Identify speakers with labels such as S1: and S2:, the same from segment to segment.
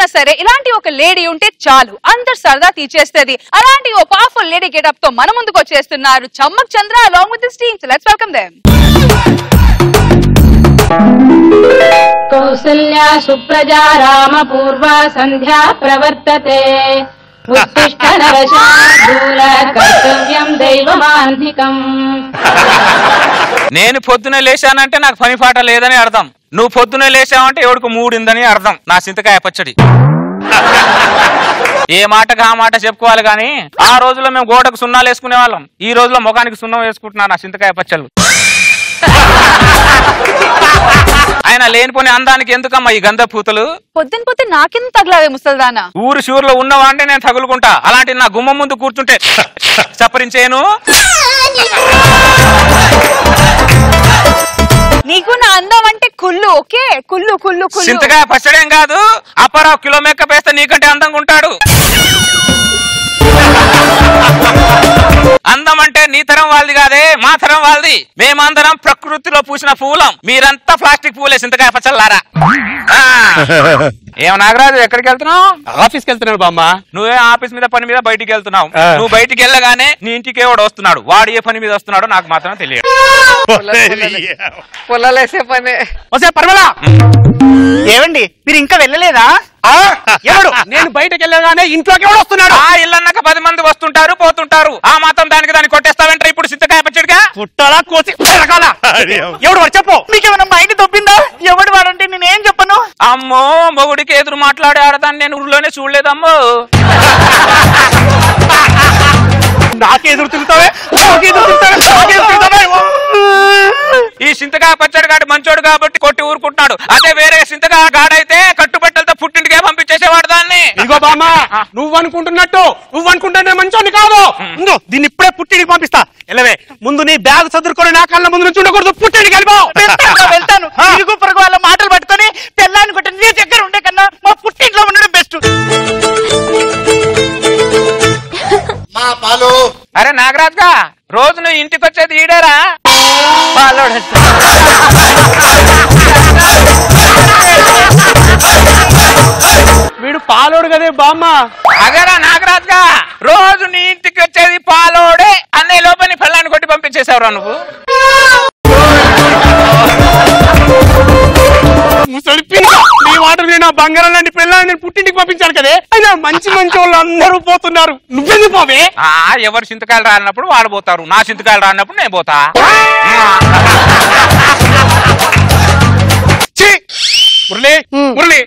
S1: ఎక్కడున్నా సరే ఇలాంటి ఒక లేడీ ఉంటే చాలు, అందరు సరదా తీర్చేస్తుంది. అలాంటి ఓ పవర్ఫుల్ లేడీ గెటప్ తో మన ముందుకు వచ్చేస్తున్నారు చమ్మక్ చంద్ర along with his team. So let's welcome them.
S2: Kausalya Supraja Rama పూర్వ సంధ్యా ప్రవర్తతే ఉత్తిష్ట నరశార్దూల కర్తవ్యం దైవమాన్నికం.
S3: నేను పొద్దునే లేచానంటే నాకు పని పాట లేదని అర్థం. నువ్వు పొద్దునే లేచావంటే ఎవడికి మూడిందని అర్థం. నా చింతకాయ పచ్చడి. ఏ మాటకు ఆ మాట చెప్పుకోవాలి గాని ఆ రోజుల్లో మేము గోడకు సున్నాలు వేసుకునే వాళ్ళం. ఈ రోజుల్లో ముఖానికి సున్నం వేసుకుంటున్నా నా చింతకాయ పచ్చళ్ళు. ఆయన లేనిపోని అందానికి ఎందుకమ్మా ఈ గంధ పూతలు?
S1: పొద్దున పొద్దున నాకెందుకు తగలావే ముసల్దానా?
S3: ఊరు షూర్లో ఉన్నవా అంటే నేను తగులుకుంటా. అలాంటి నా గుమ్మం ముందు కూర్చుంటే చప్పరించేను.
S1: నీకు నా అందం అంటే కుళ్ళు. ఓకే, కుళ్ళు కుళ్ళు కుళ్ళు.
S3: చింతకాయ పచ్చడేం కాదు, అప్పారావు కిలో మేకప్ వేస్తే నీకంటే అందంగా ఉంటాడు. అందం అంటే నీ తరం వాళ్ళది కాదే, మా తరం వాళ్ళది. మేమందరం ప్రకృతిలో పూసిన పూలం, మీరంతా ప్లాస్టిక్ పూలే చింతకాయ పచ్చళ్ళారా. ఏం నాగరాజు ఎక్కడికి వెళ్తున్నావు?
S4: ఆఫీస్కి వెళ్తున్నాడు బామ్మ.
S3: నువ్వే ఆఫీస్ మీద పని మీద బయటికి వెళ్తున్నావు. నువ్వు బయటికి వెళ్ళగానే నీ ఇంటికి ఎవడు వస్తున్నాడు, వాడు ఏ పని మీద వస్తున్నాడో నాకు మాత్రం తెలియదు.
S5: పొలాలేసే పని.
S4: పర్వాలా ఏమండి మీరు ఇంకా వెళ్ళలేదా? ఎవడు నేను బయటకు వెళ్ళగానే ఇంట్లోకి ఎవడు వస్తున్నాడు?
S3: ఆ ఇల్లన్నాక 10 మంది వస్తుంటారు పోతుంటారు. ఆ మాత్రం దాన్ని కొట్టేస్తావంటారు. ఇప్పుడు చింతకాయ పచ్చడిగా
S4: పుట్టాలా కోసి ఎవడు వాడు చెప్పు. మీకేమైనా మైండ్ దొబ్బిందా? ఎవడు వాడంటే నేనేం చెప్పను.
S3: అమ్మో మొగుడికి ఎదురు మాట్లాడే ఆడదాన్ని నేను ఊర్లోనే చూడలేదమ్మో.
S4: నాకెదురు తిరుగుతావే.
S3: ఈ చింతకాయ పచ్చడి గాడు మంచోడు కాబట్టి కొట్టి ఊరుకుంటున్నాడు. అదే వేరే చింతకాయ గాడైతే కట్టుబట్టలతో పుట్టింటికే పంపించేసేవాడు దాన్ని.
S4: ఇదిగో బామ్మ, నువ్వు అనుకుంటే మంచోని కాదు. దీన్ని ఇప్పుడే పుట్టింటికి పంపిస్తా. ఎలవే ముందు నీ బ్యాగ్ చదువుకొని నా కళ్ళ ముందు నుంచి ఉండకూడదు. పుట్టింటికి వెళ్తాను. ఇరుగు పొరుగు వాళ్ళ మాటలు పట్టుకొని తెల్లాన్ని కొట్టి నీ దగ్గర ఉండే కన్నా మా పుట్టింట్లో ఉండడం బెస్ట్.
S3: అరే నాగరాజ్ గా రోజు నువ్వు ఇంటికి వచ్చేది ఈడేరా?
S4: వీడు పాలోడు కదే బామ్మ.
S3: అదేరా నాగరాజ్ గా రోజు నీ ఇంటికి వచ్చేది పాలోడే. అన్నయ్య లోపలి పిల్లాన్ని కొట్టి పంపించేసావురా నువ్వు.
S4: నీ వాటర్ నేను బంగారం లాంటి పిల్లల్ని నేను పుట్టింటికి పంపించాను కదే. అయినా మంచి వాళ్ళు అందరూ పోతున్నారు, నువ్వెందుకు పోవే?
S3: ఎవరు చింతకాయలు రానప్పుడు వాళ్ళు పోతారు, నా చింతకాయలు రానప్పుడు నేను పోతా.
S4: మురళి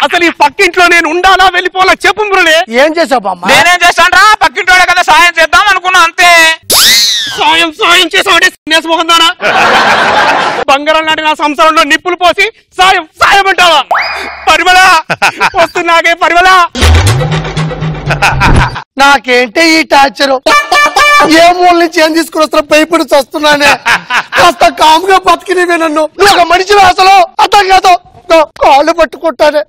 S4: అసలు ఈ పక్కింట్లో నేను ఉండాలా వెళ్ళిపోలా చెప్పు మురళి.
S5: ఏం చేసావు బామ్మ?
S3: నేనేం చేస్తాను రా, పక్కింటోడే కదా సాయం చేద్దాం అనుకున్నా అంతే.
S4: సాయం చేసావంటే నేసమోహందానా? బంగారం లాంటి నా సంసారంలో నిప్పులు పోసి సాయం అంటావా? పరిమళ వస్తున్నాగే పరిమళ.
S5: నాకేంటే ఈ టార్చరు? ఏ మూల నుంచి ఏం తీసుకుని వస్తా భయపడి వస్తున్నానే. కాస్త కాముగా బతికినవే నన్ను. నువ్వు ఒక మనిషి అసలు అర్థం కాదు. కాళ్ళు పట్టుకుంటానే.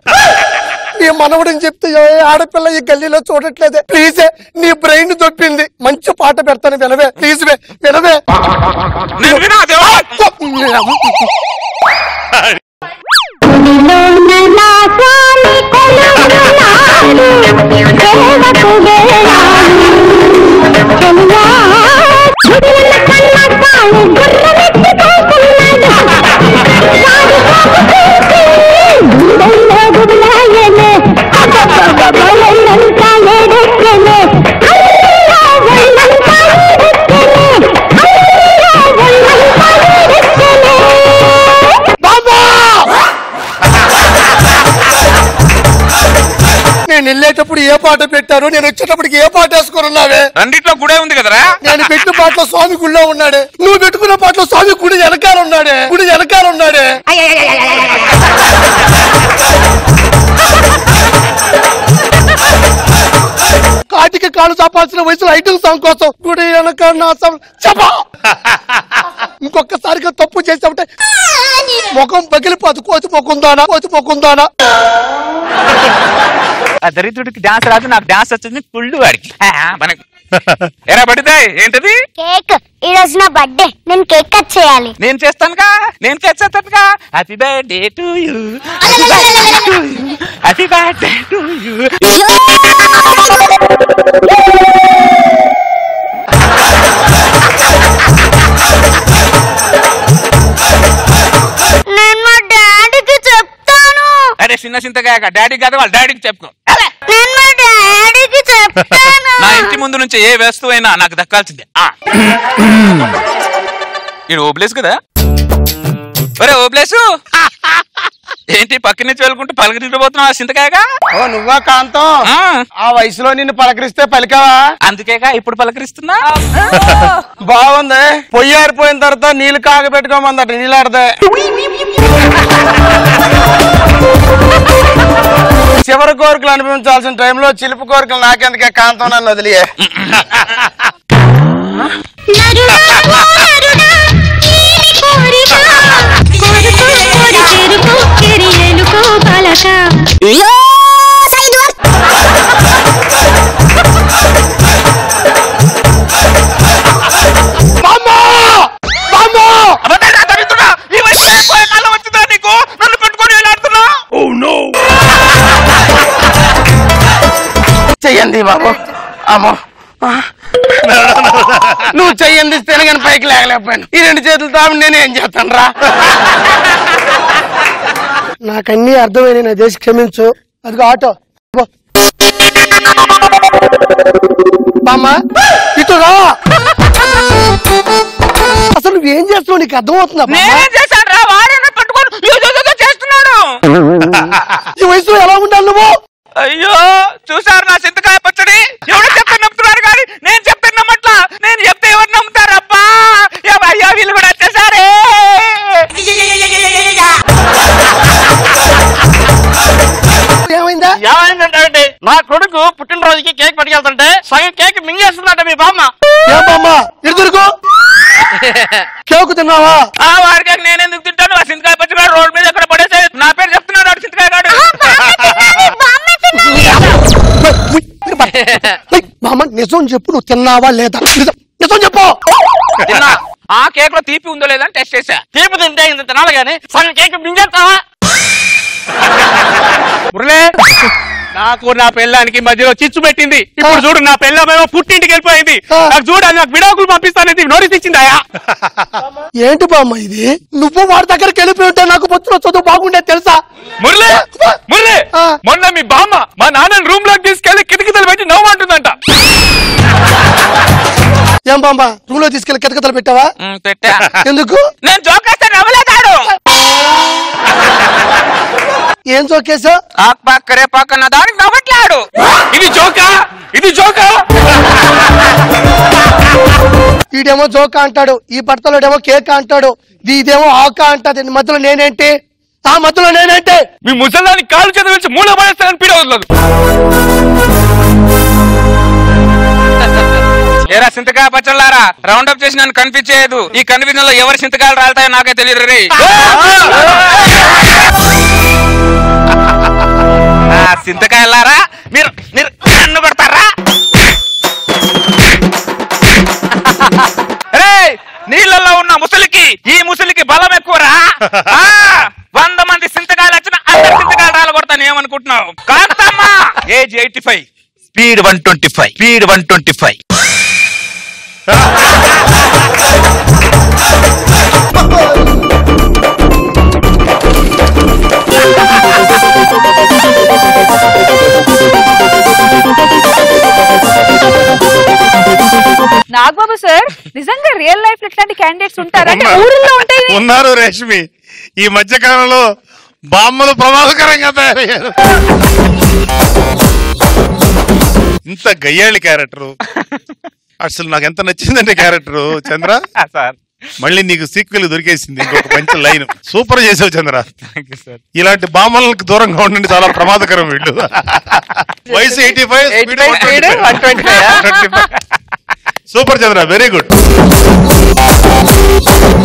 S5: నీ మనవడని చెప్తే ఆడపిల్ల ఈ గల్లీలో చూడట్లేదే. ప్లీజే నీ బ్రెయిన్ దొప్పింది. మంచి పాట పెడతాను వినవే. ప్లీజ్ వినవే. నేను వెళ్ళేటప్పుడు ఏ పాట పెట్టారు, నేను వచ్చేటప్పటికి ఏ పాట వేసుకున్నావే?
S3: రెండిట్లో గుడే ఉంది కదరా.
S5: నేను పెట్టిన పాటలో స్వామి గుడిలో ఉన్నాడే, నువ్వు పెట్టుకున్న పాటలో స్వామి గుడి వెనకాల ఉన్నాడే. కాటికి కాళ్ళు చాపాల్సిన వయసులో ఐటమ్ సాంగ్ కోసం గుడి వెనక నా చెప్పా. ఇంకొకసారిగా తప్పు చేసామంటే ముఖం పగిలిపోదు. కోతి మొక్కుందానా.
S3: ఆ దరిద్రుడికి డాన్స్ రాదు, నాకు డాన్స్ వచ్చింది కుళ్ళు వాడికి. ఎరా పడితే ఏంటది?
S6: కేక్. ఈ రోజు నా బర్త్డే, నేను కేక్ కట్ చేయాలి.
S3: నేను చేస్తానుగా, నేను చేస్తానుగా. Happy birthday to you, happy birthday to you.
S6: నేను మా డాడీకి చెప్తాను.
S3: అరే చిన్న చింతగా డాడీ కాదు, వాళ్ళ డాడీకి చెప్పుకో.
S6: నేను మా డాడీకి చెప్తాను.
S3: నా ఇంటి ముందు నుంచి ఏ వస్తువు అయినా నాకు దక్కాల్సిందే. ఇది ఓబ్లేసు కదా? ఒరే ఓబ్లేసు, ఏంటి పక్క నుంచి వెళ్ళుకుంటూ పలకరించబోతున్నావు చింతకాయగా?
S4: ఓ నువ్వా కాంతం? ఆ వయసులో నిన్ను పలకరిస్తే పలికావా?
S3: అందుకేగా ఇప్పుడు పలకరిస్తున్నా.
S4: బాగుంది. పొయ్యి ఆరిపోయిన తర్వాత నీళ్లు కాగబెట్టుకోమందట, నీళ్ళాడదే. చివరి కోరికలు అనుభవించాల్సిన టైంలో చిలుపు కోరికలు నాకెందుకే కాంతం, నన్ను వదిలియే. చెయ్యండి బాబు. అమ్మో, నువ్వు చెయ్యందిస్తేనే కానీ పైకి లేకలేకపోయాను. ఈ రెండు చేతులతో నేను ఏం చేస్తాను రా.
S5: నాకన్నీ అర్థమైనా నా దేశ క్షమించు. అదిగో ఆటో. బామ్మ ఇటు రా. అసలు నువ్వేం చేస్తున్నావు, నీకు అర్థమవుతుందా? ఈ వయసులో ఎలా ఉండాలి నువ్వు?
S3: అయ్యో చూసారు నా చింతకాయ పచ్చడి. ఎవరు చెప్తే నమ్ముతున్నారు కానీ నేను చెప్తే నమ్మట్లా. నేను చెప్తే ఎవరు నమ్ముతారు? అబ్బా అయ్యా వీళ్ళు కూడా వచ్చేసారే.
S5: ఏమైందా?
S4: ఏమైందంటే నా కొడుకు పుట్టినరోజుకి కేక్ పట్టుకెళ్తుంటే సగం కేక్ మింగేస్తుందంట మీ బామ్మ.
S5: ఏం బామ్మ ఇడుదురుకో. కేకు తిన్నావా?
S3: వాడికి నేను ఎందుకు తింటాను? ఆ చింతకాయ పచ్చడి రోడ్ మీద ఎక్కడ పడేసే నా పేరు చెప్తున్నాడు వాడు చింతకాయ గాడు.
S5: బామ్మ నిజం చెప్పు, నువ్వు తిన్నావా లేదా? నిజం చెప్పు.
S3: ఆ కేక్ లో తీపి ఉందో లేదని టెస్ట్ చేశా.
S4: తీపి తింటే ఇంత తినాలి కానీ సగం కేక్ మింగేస్తావా? నాకు నా పెళ్ళానికి మధ్యలో చిచ్చు పెట్టింది. ఇప్పుడు చూడు నా పెళ్ళమేమో పుట్టింటికి వెళ్ళిపోయింది. నాకు చూడు నాకు విడాకులు పంపిస్తానని నోటీస్ ఇచ్చిందాయా?
S5: ఏంటి బామ్మ ఇది? నువ్వు వాడి దగ్గరికి వెళ్ళిపోయి ఉంటే నాకు పొత్తులో చదువు బాగుండేది తెలుసా?
S3: మురళి మురళి, మొన్న మీ బామ్మ మా నాన్నని రూమ్ లోకి తీసుకెళ్లి కిటకితలు పెట్టి నవ్వుంటుందంట.
S5: ఏం బామ్మ రూమ్ లో తీసుకెళ్లి కితకితలు పెట్టావా?
S3: పెట్టా.
S5: ఎందుకు?
S3: నేను జోకేస్తే నవ్వలేదాడు.
S5: ఏం జోకేసా?
S3: కరే పక్కన దానికి నవ్వట్లాడు. ఇది జోకా, ఇది జోకా.
S5: ఈడేమో జోకా అంటాడు, ఈ బట్టలోడేమో కేక్ అంటాడు, ఇదేమో ఆకా అంటది. మధ్యలో నేనేంటి? ఆ మధ్యలో నేనేంటి?
S3: మీ ముసలాన్ని కాలు చేత నుంచి మూల పడేస్తానని పీడ వదలదు. ఏరా సింతకాయ పచ్చళ్ళారా, రౌండ్ అప్ చేసి నన్ను కనిపించేయదు. ఈ కన్ఫ్యూజన్ లో ఎవరి సింతకాయలు రాలుతాయో నాకే తెలియదు రే. సింతకాయలారా మీరు మీరు నన్ను కొడతారా? రే నీళ్ళల్లో ఉన్న ముసలికి ఈ ముసలికి బలం ఎక్కువరా. 100 మంది సింతకాయలు వచ్చిన అందరు సింతకాయలు రాలు కొడతాను ఏమనుకుంటున్నావు? కాస్తమ్మా age 85, speed 125, speed 125.
S1: Nagababu sir, నిజంగా రియల్ లైఫ్ ఇట్లాంటి క్యాండిడేట్స్ ఉంటారా? ఊరిలో ఉంటాయి.
S7: ఉన్నారు రేష్మి. ఈ మధ్య కాలంలో బామ్మలు ప్రమాదకరంగా తయారయ్యారు. ఇంత గయ్యాళి క్యారెక్టరు అసలు నాకు ఎంత నచ్చిందంటే క్యారెక్టరు చంద్ర.
S3: సార్
S7: మళ్ళీ నీకు సీక్వెల్ దొరికేసింది. ఇంకొక మంచి లైన్ సూపర్ చేసావు చంద్ర. ఇలాంటి బామ్మలకు దూరంగా ఉండండి, చాలా ప్రమాదకరం వీళ్ళు. వయసు 85, సూపర్ చంద్ర, వెరీ గుడ్.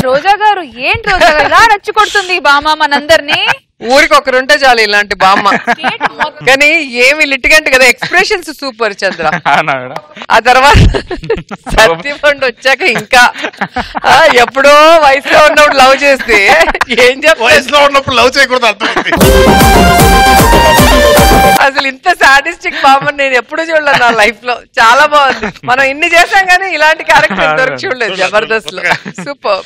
S1: రోజా గారు ఏంటి రోజా గారు ఇలా రచ్చి కొడుతుంది బామ్మ మనందరినీ?
S8: ఊరికి ఒకరుంటే చాలు ఇలాంటి బామ్మ. కానీ ఏమి లిటిగెంట్ కదా, ఎక్స్ప్రెషన్స్ సూపర్ చంద్ర. ఆ తర్వాత సత్యపండు వచ్చాక ఇంకా ఎప్పుడో వయసులో ఉన్నప్పుడు లవ్ చేస్తే ఏం
S7: వయసులో ఉన్నప్పుడు లవ్ చేయకూడదు అర్థమైంది.
S8: అసలు ఇంత సాటిస్టిక్ బామ్మని నేను ఎప్పుడు చూడలేదు నా లైఫ్ లో. చాలా బాగుంది. మనం ఇన్ని చేసాం కానీ ఇలాంటి క్యారెక్టర్ దొరికి చూడలేదు జబర్దస్త్ లో. సూపర్.